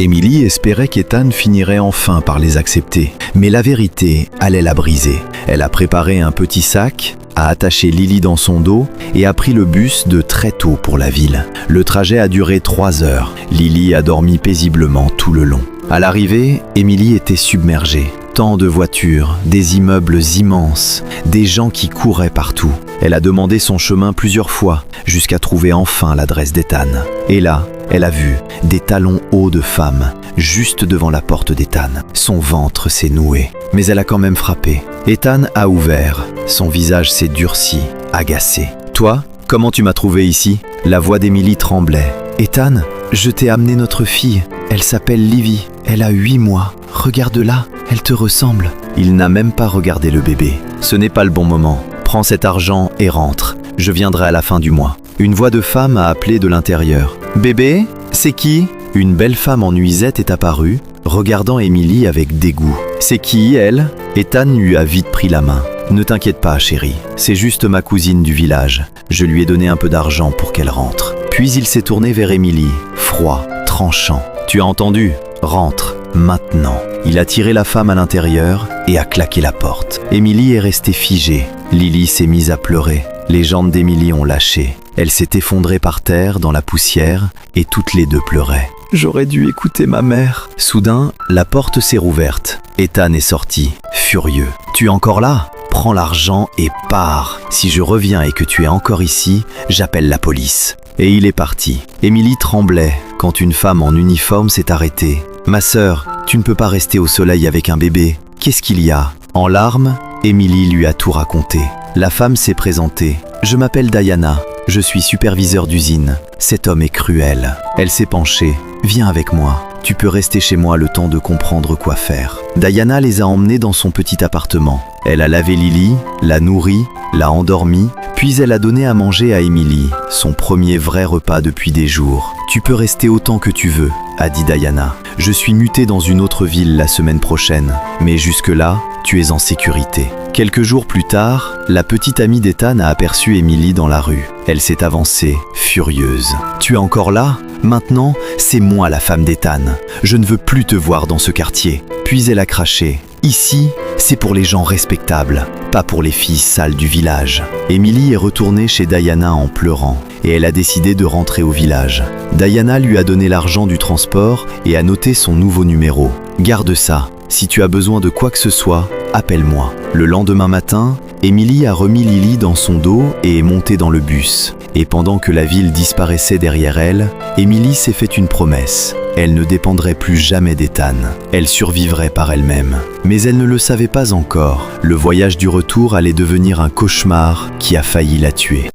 Émilie espérait qu'Ethan finirait enfin par les accepter, mais la vérité allait la briser. Elle a préparé un petit sac, a attaché Lily dans son dos et a pris le bus de très tôt pour la ville. Le trajet a duré 3 heures. Lily a dormi paisiblement tout le long. À l'arrivée, Émilie était submergée. Tant de voitures, des immeubles immenses, des gens qui couraient partout. Elle a demandé son chemin plusieurs fois, jusqu'à trouver enfin l'adresse d'Ethan. Et là, elle a vu des talons hauts de femme, juste devant la porte d'Ethan. Son ventre s'est noué, mais elle a quand même frappé. Ethan a ouvert, son visage s'est durci, agacé. « Toi, comment tu m'as trouvé ici ?» La voix d'Émilie tremblait. « Ethan, je t'ai amené notre fille. Elle s'appelle Livy. Elle a 8 mois. Regarde-la, elle te ressemble. » Il n'a même pas regardé le bébé. « Ce n'est pas le bon moment. Prends cet argent et rentre. Je viendrai à la fin du mois. » Une voix de femme a appelé de l'intérieur. « Bébé, c'est qui ?» Une belle femme en nuisette est apparue, regardant Émilie avec dégoût. « C'est qui, elle ?» Ethan lui a vite pris la main. « Ne t'inquiète pas, chérie. C'est juste ma cousine du village. Je lui ai donné un peu d'argent pour qu'elle rentre. » Puis il s'est tourné vers Émilie, froid, tranchant. « Tu as entendu ? Rentre, maintenant. » Il a tiré la femme à l'intérieur et a claqué la porte. Émilie est restée figée. Lily s'est mise à pleurer. Les jambes d'Émilie ont lâché. Elle s'est effondrée par terre dans la poussière et toutes les deux pleuraient. « J'aurais dû écouter ma mère. » Soudain, la porte s'est rouverte. Ethan est sorti, furieux. « Tu es encore là ? Prends l'argent et pars. Si je reviens et que tu es encore ici, j'appelle la police. » Et il est parti. Émilie tremblait quand une femme en uniforme s'est arrêtée. « Ma sœur, tu ne peux pas rester au soleil avec un bébé. Qu'est-ce qu'il y a ?» En larmes, Émilie lui a tout raconté. La femme s'est présentée. « Je m'appelle Diana. Je suis superviseur d'usine. Cet homme est cruel. » Elle s'est penchée. « Viens avec moi. Tu peux rester chez moi le temps de comprendre quoi faire. » Diana les a emmenés dans son petit appartement. Elle a lavé Lily, l'a nourrie, l'a endormie, puis elle a donné à manger à Émilie, son premier vrai repas depuis des jours. « Tu peux rester autant que tu veux, » a dit Diana. « Je suis mutée dans une autre ville la semaine prochaine, mais jusque-là, tu es en sécurité. » Quelques jours plus tard, la petite amie d'Ethan a aperçu Émilie dans la rue. Elle s'est avancée, furieuse. « Tu es encore là ? Maintenant, c'est moi la femme d'Ethan. Je ne veux plus te voir dans ce quartier. » Puis elle a craché. « Ici, c'est pour les gens respectables, pas pour les filles sales du village. » Émilie est retournée chez Diana en pleurant et elle a décidé de rentrer au village. Diana lui a donné l'argent du transport et a noté son nouveau numéro. « Garde ça. Si tu as besoin de quoi que ce soit, appelle-moi. » Le lendemain matin, Émilie a remis Lily dans son dos et est montée dans le bus. Et pendant que la ville disparaissait derrière elle, Émilie s'est fait une promesse. Elle ne dépendrait plus jamais d'Ethan. Elle survivrait par elle-même. Mais elle ne le savait pas encore. Le voyage du retour allait devenir un cauchemar qui a failli la tuer.